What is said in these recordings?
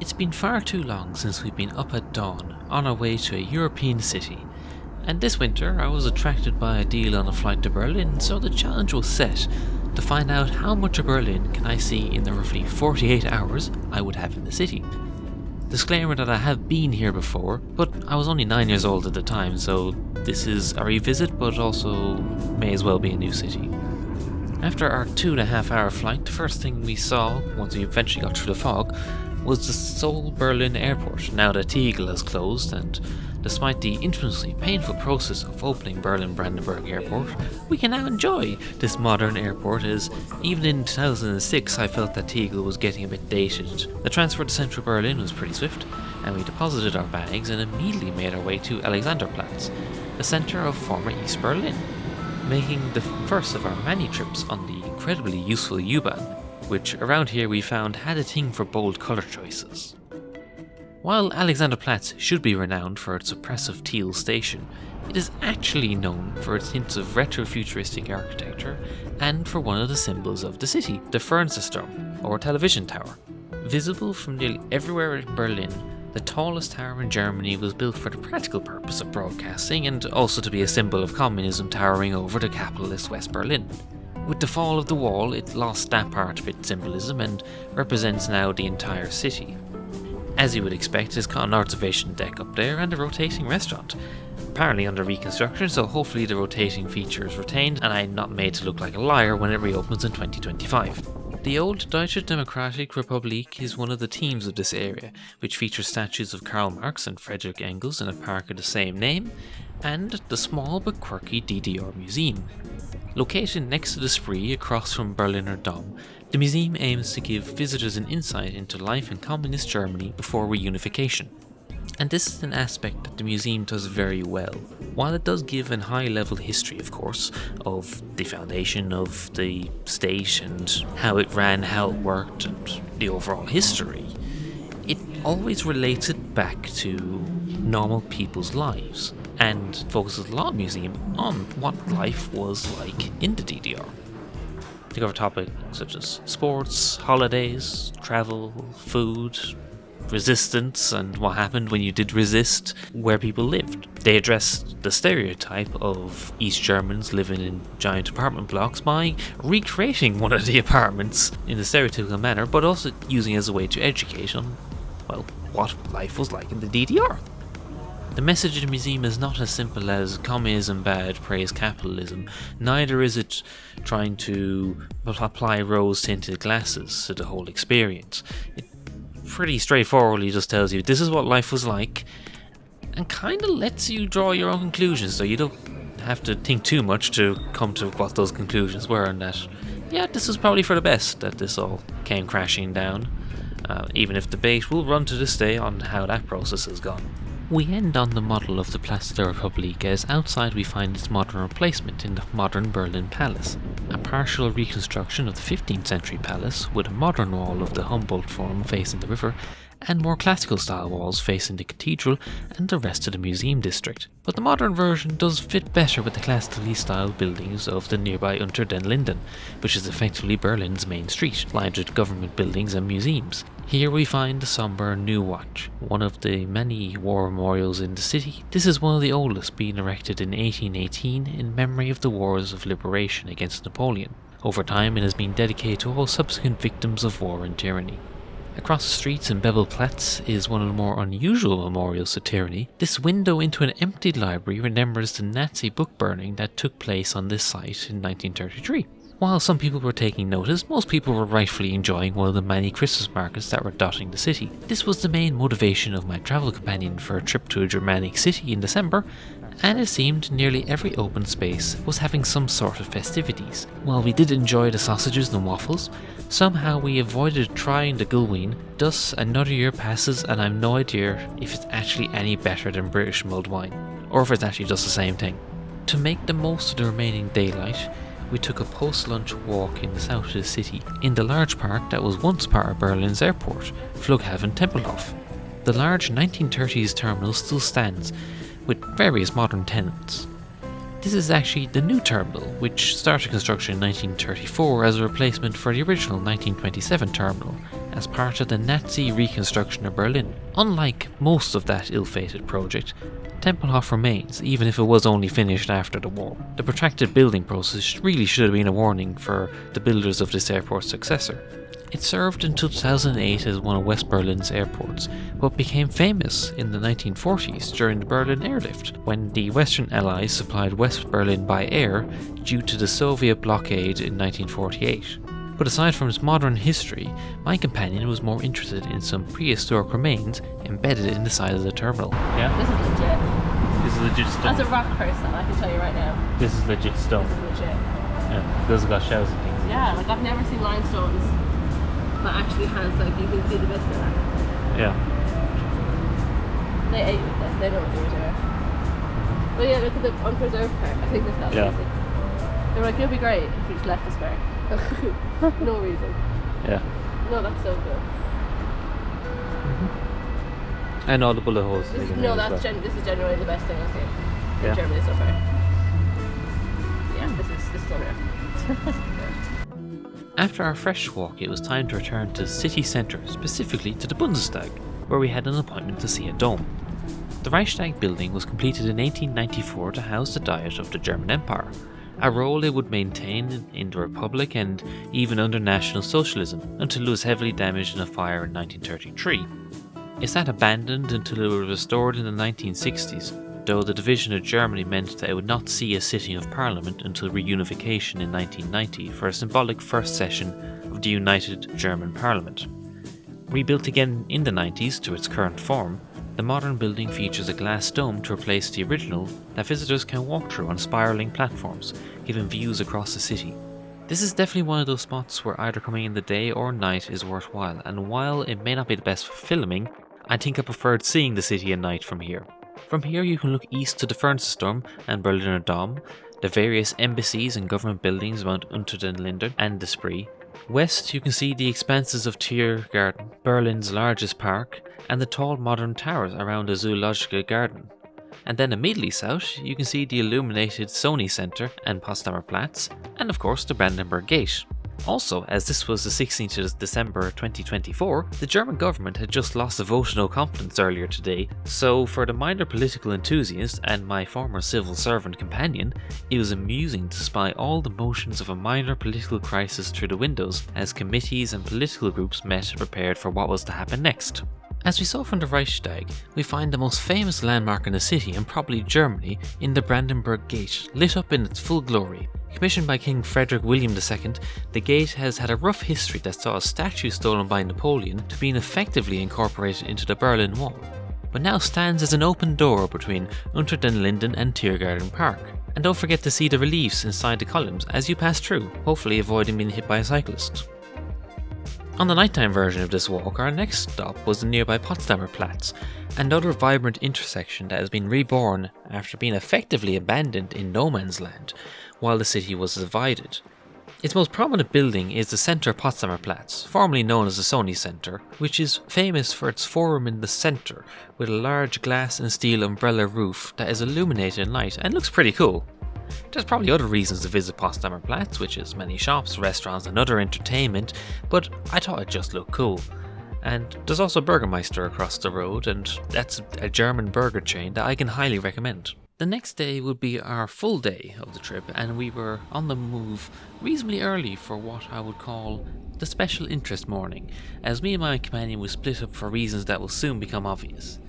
It's been far too long since we've been up at dawn on our way to a European city, and this winter I was attracted by a deal on a flight to Berlin, so the challenge was set to find out how much of Berlin can I see in the roughly 48 hours I would have in the city. Disclaimer that I have been here before, but I was only 9 years old at the time, so this is a revisit but also may as well be a new city. After our 2.5-hour flight, the first thing we saw, once we eventually got through the fog, was the Seoul Berlin airport, now that Tegel has closed, and despite the infamously painful process of opening Berlin Brandenburg Airport, we can now enjoy this modern airport, as even in 2006 I felt that Tegel was getting a bit dated. The transfer to central Berlin was pretty swift, and we deposited our bags and immediately made our way to Alexanderplatz, the centre of former East Berlin, making the first of our many trips on the incredibly useful U-Bahn, which around here we found had a thing for bold colour choices. While Alexanderplatz should be renowned for its oppressive teal station, it is actually known for its hints of retro-futuristic architecture and for one of the symbols of the city, the Fernsehturm, or television tower. Visible from nearly everywhere in Berlin, the tallest tower in Germany was built for the practical purpose of broadcasting and also to be a symbol of communism towering over the capitalist West Berlin. With the fall of the wall, it lost that part of its symbolism and represents now the entire city. As you would expect, there's got an observation deck up there and a rotating restaurant. Apparently under reconstruction, so hopefully the rotating feature is retained and I'm not made to look like a liar when it reopens in 2025. The old Deutsche Democratic Republik is one of the themes of this area, which features statues of Karl Marx and Friedrich Engels in a park of the same name, and the small but quirky DDR Museum. Located next to the Spree across from Berliner Dom, the museum aims to give visitors an insight into life in communist Germany before reunification. And this is an aspect that the museum does very well. While it does give a high-level history, of course, of the foundation of the state and how it ran, how it worked, and the overall history, it always relates it back to normal people's lives, and focuses a lot of museum on what life was like in the DDR. They cover topics such as sports, holidays, travel, food, resistance, and what happened when you did resist, where people lived. They addressed the stereotype of East Germans living in giant apartment blocks by recreating one of the apartments in a stereotypical manner, but also using it as a way to educate on, well, what life was like in the DDR. The message of the museum is not as simple as communism bad, praise capitalism. Neither is it trying to apply rose-tinted glasses to the whole experience. It pretty straightforwardly just tells you this is what life was like, and kind of lets you draw your own conclusions, so you don't have to think too much to come to what those conclusions were, and that, yeah, this was probably for the best that this all came crashing down, even if debate will run to this day on how that process has gone. We end on the model of the Place de la République, as outside we find its modern replacement in the modern Berlin Palace, a partial reconstruction of the 15th century palace with a modern wall of the Humboldt form facing the river and more classical style walls facing the cathedral and the rest of the museum district. But the modern version does fit better with the classically styled buildings of the nearby Unter den Linden, which is effectively Berlin's main street, lined with government buildings and museums. Here we find the sombre Neue Wache, one of the many war memorials in the city. This is one of the oldest, being erected in 1818 in memory of the wars of liberation against Napoleon. Over time it has been dedicated to all subsequent victims of war and tyranny. Across the streets in Bebelplatz is one of the more unusual memorials to tyranny. This window into an emptied library remembers the Nazi book burning that took place on this site in 1933. While some people were taking notice, most people were rightfully enjoying one of the many Christmas markets that were dotting the city. This was the main motivation of my travel companion for a trip to a Germanic city in December, and it seemed nearly every open space was having some sort of festivities. While we did enjoy the sausages and waffles, somehow we avoided trying the Gullwien. Thus another year passes and I've no idea if it's actually any better than British mulled wine, or if it's actually just the same thing. To make the most of the remaining daylight, we took a post-lunch walk in the south of the city, in the large park that was once part of Berlin's airport, Flughafen Tempelhof. The large 1930s terminal still stands, with various modern tenants. This is actually the new terminal, which started construction in 1934 as a replacement for the original 1927 terminal, as part of the Nazi reconstruction of Berlin. Unlike most of that ill-fated project, Tempelhof remains, even if it was only finished after the war. The protracted building process really should have been a warning for the builders of this airport's successor. It served until 2008 as one of West Berlin's airports, but became famous in the 1940s during the Berlin airlift, when the Western Allies supplied West Berlin by air due to the Soviet blockade in 1948. But aside from its modern history, my companion was more interested in some prehistoric remains embedded in the side of the terminal. Yeah? This is legit. This is legit stone. As a rock person, I can tell you right now. This is legit stone. This is legit. Yeah, those have got shells and things. Yeah, like I've never seen limestones that actually has, like, you can see the bits in it. Yeah. They ate with this, they know what they were doing. But yeah, look at the unpreserved part. I think this got amazing. They were like, it'll be great if you just left this part. No reason. Yeah. No, that's so good. And all the bullet holes. This is generally the best thing I've seen in Yeah. Germany so far. Yeah, this is unreal. After our fresh walk, it was time to return to the city centre, specifically to the Bundestag, where we had an appointment to see a dome. The Reichstag building was completed in 1894 to house the Diet of the German Empire, a role it would maintain in the Republic and even under National Socialism until it was heavily damaged in a fire in 1933. It sat abandoned until it was restored in the 1960s, though the division of Germany meant that it would not see a sitting of Parliament until reunification in 1990 for a symbolic first session of the United German Parliament. Rebuilt again in the 90s to its current form, the modern building features a glass dome to replace the original that visitors can walk through on spiralling platforms, giving views across the city. This is definitely one of those spots where either coming in the day or night is worthwhile, and while it may not be the best for filming, I think I preferred seeing the city at night from here. From here you can look east to the Fernsehturm and Berliner Dom, the various embassies and government buildings around Unter den Linden and the Spree. West you can see the expanses of Tiergarten, Berlin's largest park, and the tall modern towers around the Zoologischer Garten. And then immediately south you can see the illuminated Sony Center and Potsdamer Platz, and of course the Brandenburg Gate. Also, as this was the 16th of December 2024, the German government had just lost a vote of no confidence earlier today, so for the minor political enthusiast and my former civil servant companion, it was amusing to spy all the motions of a minor political crisis through the windows as committees and political groups met and prepared for what was to happen next. As we saw from the Reichstag, we find the most famous landmark in the city and probably Germany in the Brandenburg Gate, lit up in its full glory. Commissioned by King Frederick William II, the gate has had a rough history that saw a statue stolen by Napoleon to being effectively incorporated into the Berlin Wall, but now stands as an open door between Unter den Linden and Tiergarten Park. And don't forget to see the reliefs inside the columns as you pass through, hopefully avoiding being hit by a cyclist. On the nighttime version of this walk, our next stop was the nearby Potsdamer Platz, another vibrant intersection that has been reborn after being effectively abandoned in no man's land while the city was divided. Its most prominent building is the Center Potsdamer Platz, formerly known as the Sony Center, which is famous for its forum in the center with a large glass and steel umbrella roof that is illuminated at night and looks pretty cool. There's probably other reasons to visit Potsdamer Platz, which is many shops, restaurants and other entertainment, but I thought it just looked cool. And there's also Burgermeister across the road, and that's a German burger chain that I can highly recommend. The next day would be our full day of the trip, and we were on the move reasonably early for what I would call the special interest morning, as me and my companion were split up for reasons that will soon become obvious.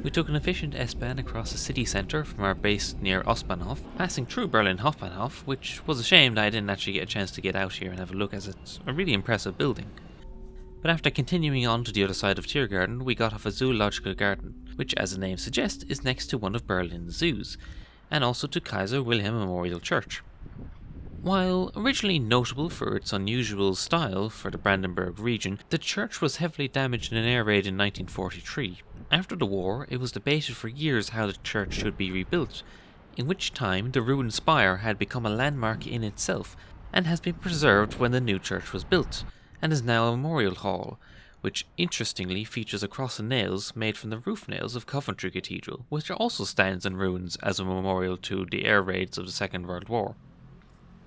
We took an efficient S-Bahn across the city centre from our base near Ostbahnhof, passing through Berlin Hauptbahnhof, which was a shame that I didn't actually get a chance to get out here and have a look, as it's a really impressive building. But after continuing on to the other side of Tiergarten, we got off at Zoologischer Garten, which, as the name suggests, is next to one of Berlin's zoos, and also to Kaiser-Wilhelm Memorial Church. While originally notable for its unusual style for the Brandenburg region, the church was heavily damaged in an air raid in 1943. After the war, it was debated for years how the church should be rebuilt, in which time the ruined spire had become a landmark in itself, and has been preserved when the new church was built, and is now a memorial hall, which interestingly features a cross and nails made from the roof nails of Coventry Cathedral, which also stands in ruins as a memorial to the air raids of the Second World War.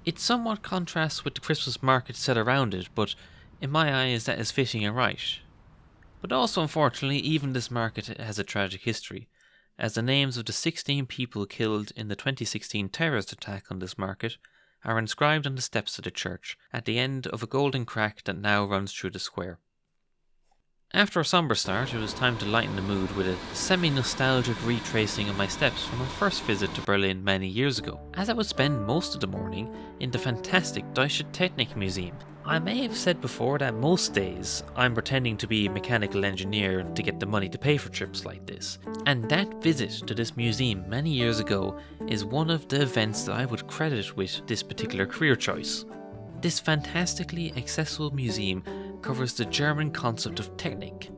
It somewhat contrasts with the Christmas market set around it, but In my eyes, that is fitting and right. But also, unfortunately, even this market has a tragic history, as the names of the 16 people killed in the 2016 terrorist attack on this market are inscribed on the steps of the church at the end of a golden crack that now runs through the square. After a sombre start, it was time to lighten the mood with a semi-nostalgic retracing of my steps from my first visit to Berlin many years ago, as I would spend most of the morning in the fantastic Deutsches Technikmuseum. I may have said before that most days I'm pretending to be a mechanical engineer to get the money to pay for trips like this, and that visit to this museum many years ago is one of the events that I would credit with this particular career choice. This fantastically accessible museum covers the German concept of Technik.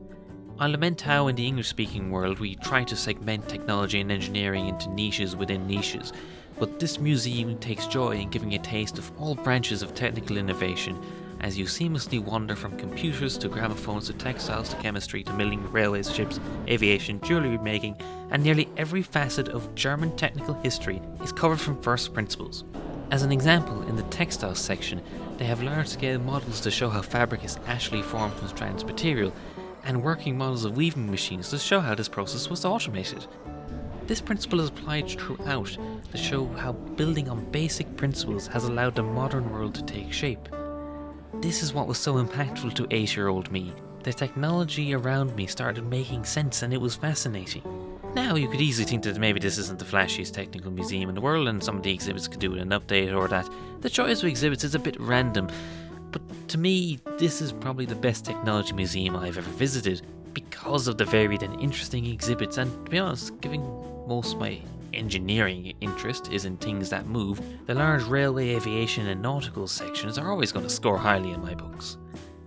I lament how in the English-speaking world we try to segment technology and engineering into niches within niches, but this museum takes joy in giving a taste of all branches of technical innovation as you seamlessly wander from computers to gramophones to textiles to chemistry to milling, railways, ships, aviation, jewellery making, and nearly every facet of German technical history is covered from first principles. As an example, in the textiles section, they have large-scale models to show how fabric is actually formed from strands material, and working models of weaving machines to show how this process was automated. This principle is applied throughout to show how building on basic principles has allowed the modern world to take shape. This is what was so impactful to 8-year-old me. The technology around me started making sense and it was fascinating. Now, you could easily think that maybe this isn't the flashiest technical museum in the world and some of the exhibits could do with an update, or that the choice of exhibits is a bit random. But to me, this is probably the best technology museum I've ever visited because of the varied and interesting exhibits, and to be honest, given most of my engineering interest is in things that move, the large railway, aviation and nautical sections are always going to score highly in my books.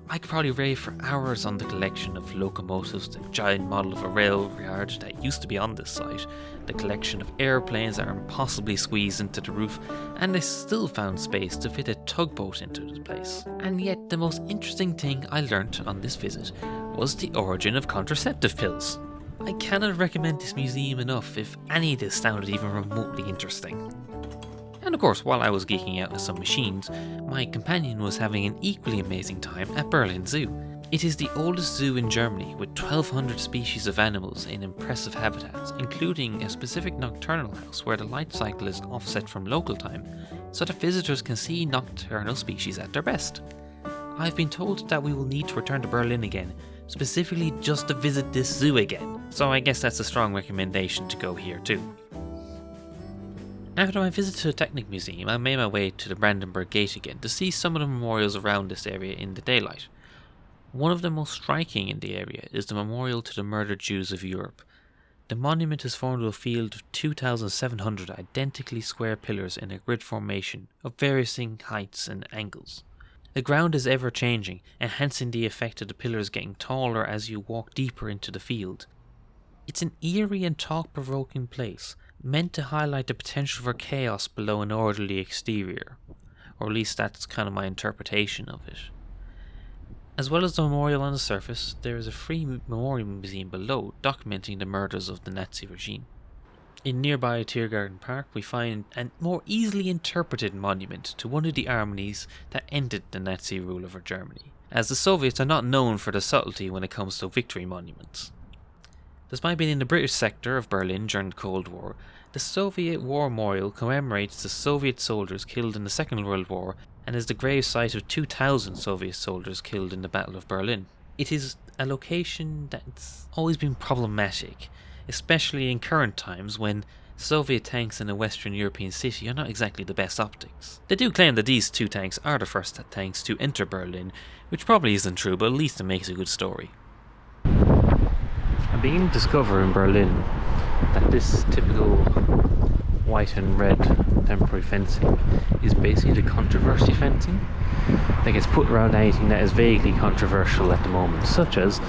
I could probably rave for hours on the collection of locomotives, the giant model of a rail yard that used to be on this site, the collection of airplanes that are impossibly squeezed into the roof, and they still found space to fit a tugboat into the place. And yet the most interesting thing I learnt on this visit was the origin of contraceptive pills. I cannot recommend this museum enough if any of this sounded even remotely interesting. And of course, while I was geeking out with some machines, my companion was having an equally amazing time at Berlin Zoo. It is the oldest zoo in Germany, with 1,200 species of animals in impressive habitats, including a specific nocturnal house where the light cycle is offset from local time, so that visitors can see nocturnal species at their best. I've been told that we will need to return to Berlin again, specifically just to visit this zoo again, so I guess that's a strong recommendation to go here too. After my visit to the Technik Museum, I made my way to the Brandenburg Gate again to see some of the memorials around this area in the daylight. One of the most striking in the area is the memorial to the murdered Jews of Europe. The monument is formed of a field of 2,700 identically square pillars in a grid formation of varying heights and angles. The ground is ever changing, enhancing the effect of the pillars getting taller as you walk deeper into the field. It's an eerie and thought-provoking place, meant to highlight the potential for chaos below an orderly exterior, or at least that's kind of my interpretation of it. As well as the memorial on the surface, there is a free memorial museum below documenting the murders of the Nazi regime. In nearby Tiergarten Park, we find a more easily interpreted monument to one of the armies that ended the Nazi rule over Germany, as the Soviets are not known for their subtlety when it comes to victory monuments. Despite being in the British sector of Berlin during the Cold War, the Soviet War Memorial commemorates the Soviet soldiers killed in the Second World War and is the grave site of 2,000 Soviet soldiers killed in the Battle of Berlin. It is a location that's always been problematic, especially in current times when Soviet tanks in a Western European city are not exactly the best optics. They do claim that these two tanks are the first tanks to enter Berlin, which probably isn't true, but at least it makes a good story. I began to discover in Berlin that this typical white and red temporary fencing is basically the controversy fencing that gets put around anything that is vaguely controversial at the moment, such as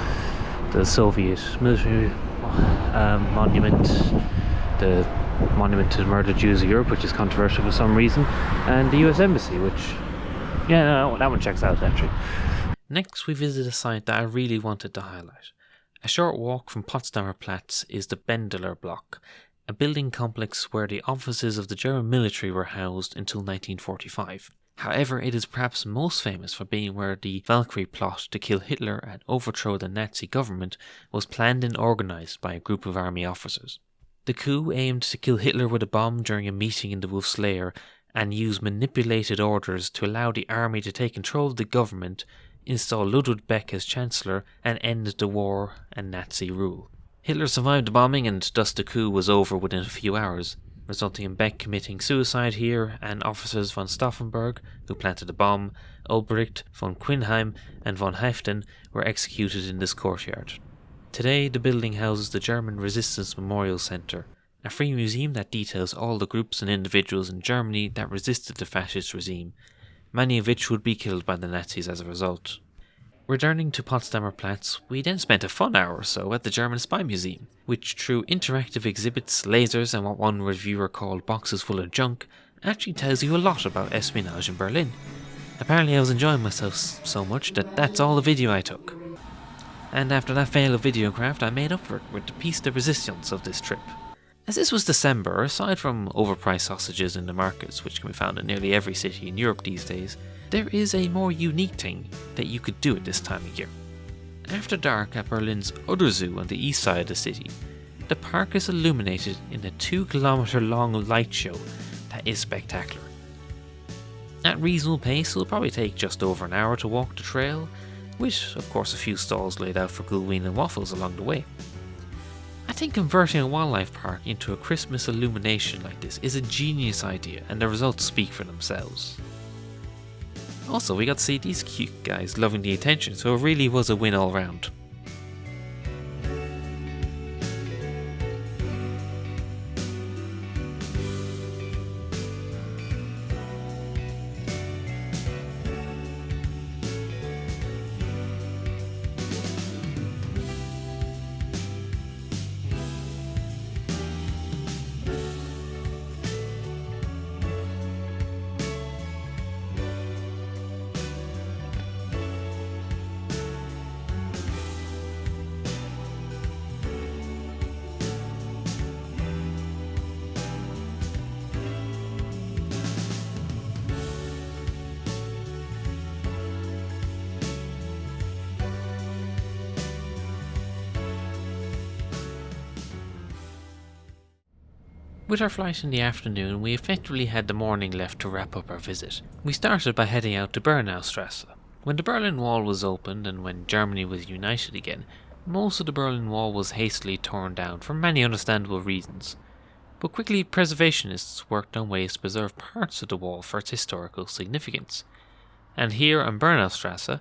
the Soviet military monument, the monument to the murdered Jews of Europe, which is controversial for some reason, and the US Embassy, which, that one checks out actually. Next, we visit a site that I really wanted to highlight. A short walk from Potsdamer Platz is the Bendeler Block, a building complex where the offices of the German military were housed until 1945. However, it is perhaps most famous for being where the Valkyrie plot to kill Hitler and overthrow the Nazi government was planned and organised by a group of army officers. The coup aimed to kill Hitler with a bomb during a meeting in the Wolf's Lair and used manipulated orders to allow the army to take control of the government, install Ludwig Beck as Chancellor, and end the war and Nazi rule. Hitler survived the bombing, and thus the coup was over within a few hours, resulting in Beck committing suicide here, and officers von Stauffenberg, who planted the bomb, Ulbricht, von Quinheim, and von Haeften were executed in this courtyard. Today, the building houses the German Resistance Memorial Centre, a free museum that details all the groups and individuals in Germany that resisted the fascist regime, many of which would be killed by the Nazis as a result. Returning to Potsdamer Platz, we then spent a fun hour or so at the German Spy Museum, which through interactive exhibits, lasers and what one reviewer called boxes full of junk, actually tells you a lot about espionage in Berlin. Apparently I was enjoying myself so much that that's all the video I took. And after that fail of videocraft, I made up for it with the piece de resistance of this trip. As this was December, aside from overpriced sausages in the markets, which can be found in nearly every city in Europe these days, there is a more unique thing that you could do at this time of year. After dark at Berlin's other zoo on the east side of the city, the park is illuminated in a 2-kilometer long light show that is spectacular. At reasonable pace, it will probably take just over an hour to walk the trail, with of course a few stalls laid out for Gullwien and waffles along the way. I think converting a wildlife park into a Christmas illumination like this is a genius idea, and the results speak for themselves. Also, we got to see these cute guys loving the attention, so it really was a win all round. With our flight in the afternoon, we effectively had the morning left to wrap up our visit. We started by heading out to Bernaustrasse. When the Berlin Wall was opened and when Germany was united again, most of the Berlin Wall was hastily torn down for many understandable reasons. But quickly preservationists worked on ways to preserve parts of the wall for its historical significance. And here on Bernaustrasse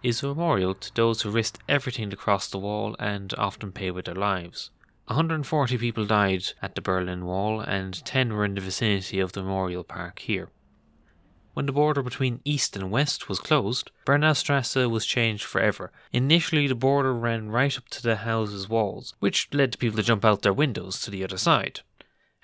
is a memorial to those who risked everything to cross the wall and often pay with their lives. 140 people died at the Berlin Wall and 10 were in the vicinity of the memorial park here. When the border between East and West was closed, Bernaustrasse was changed forever. Initially the border ran right up to the house's walls, which led people to jump out their windows to the other side.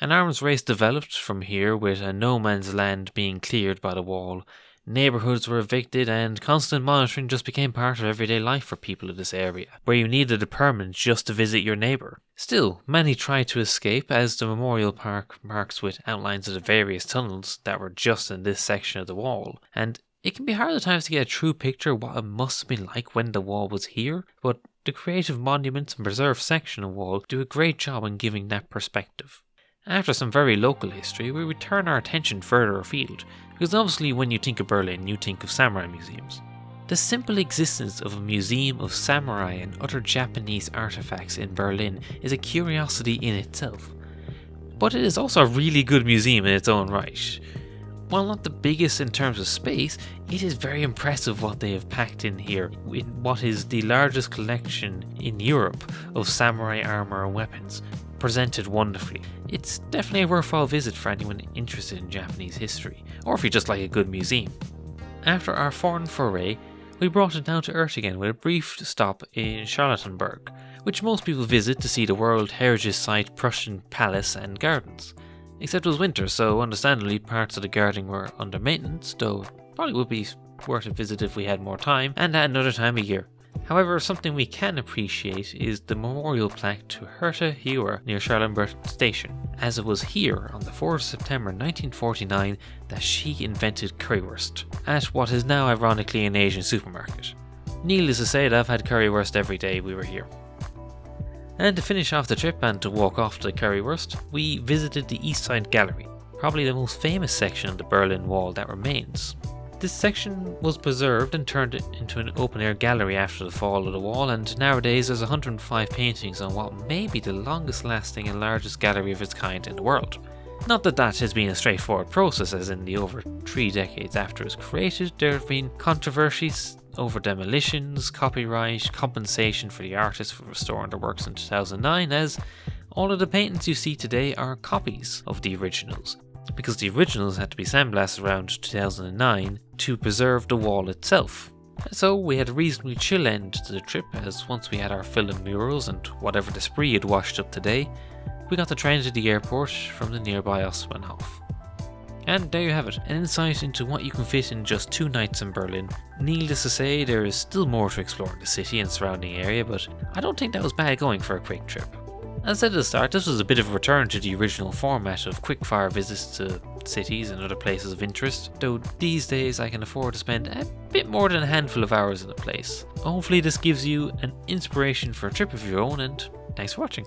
An arms race developed from here, with a no man's land being cleared by the wall. Neighbourhoods were evicted and constant monitoring just became part of everyday life for people in this area, where you needed a permit just to visit your neighbour. Still, many tried to escape, as the memorial park marks with outlines of the various tunnels that were just in this section of the wall, and it can be hard at times to get a true picture of what it must have been like when the wall was here, but the creative monuments and preserved section of wall do a great job in giving that perspective. After some very local history, we return our attention further afield, because obviously when you think of Berlin, you think of samurai museums. The simple existence of a museum of samurai and other Japanese artifacts in Berlin is a curiosity in itself. But it is also a really good museum in its own right. While not the biggest in terms of space, it is very impressive what they have packed in here, in what is the largest collection in Europe of samurai armour and weapons, presented wonderfully. It's definitely a worthwhile visit for anyone interested in Japanese history, or if you just like a good museum. After our foreign foray, we brought it down to earth again with a brief stop in Charlottenburg, which most people visit to see the World Heritage Site Prussian Palace and Gardens. Except it was winter, so understandably parts of the garden were under maintenance, though probably would be worth a visit if we had more time and at another time of year. However, something we can appreciate is the memorial plaque to Herta Heuwer near Charlottenburg station, as it was here on the 4th of September 1949 that she invented currywurst, at what is now ironically an Asian supermarket. Needless to say that I've had currywurst every day we were here. And to finish off the trip and to walk off to the currywurst, we visited the East Side Gallery, probably the most famous section of the Berlin Wall that remains. This section was preserved and turned into an open-air gallery after the fall of the wall, and nowadays there's 105 paintings on what may be the longest-lasting and largest gallery of its kind in the world. Not that that has been a straightforward process, as in the over 3 decades after it was created, there have been controversies over demolitions, copyright, compensation for the artists for restoring their works in 2009, as all of the paintings you see today are copies of the originals, because the originals had to be sandblasted around 2009 to preserve the wall itself. So we had a reasonably chill end to the trip, as once we had our fill of murals and whatever debris had washed up today, we got the train to the airport from the nearby Ostbahnhof. And there you have it, an insight into what you can fit in just 2 nights in Berlin. Needless to say, there is still more to explore in the city and surrounding area, but I don't think that was bad going for a quick trip. As I said at the start, this was a bit of a return to the original format of quick-fire visits to cities and other places of interest, though these days I can afford to spend a bit more than a handful of hours in a place. Hopefully this gives you an inspiration for a trip of your own, and thanks for watching.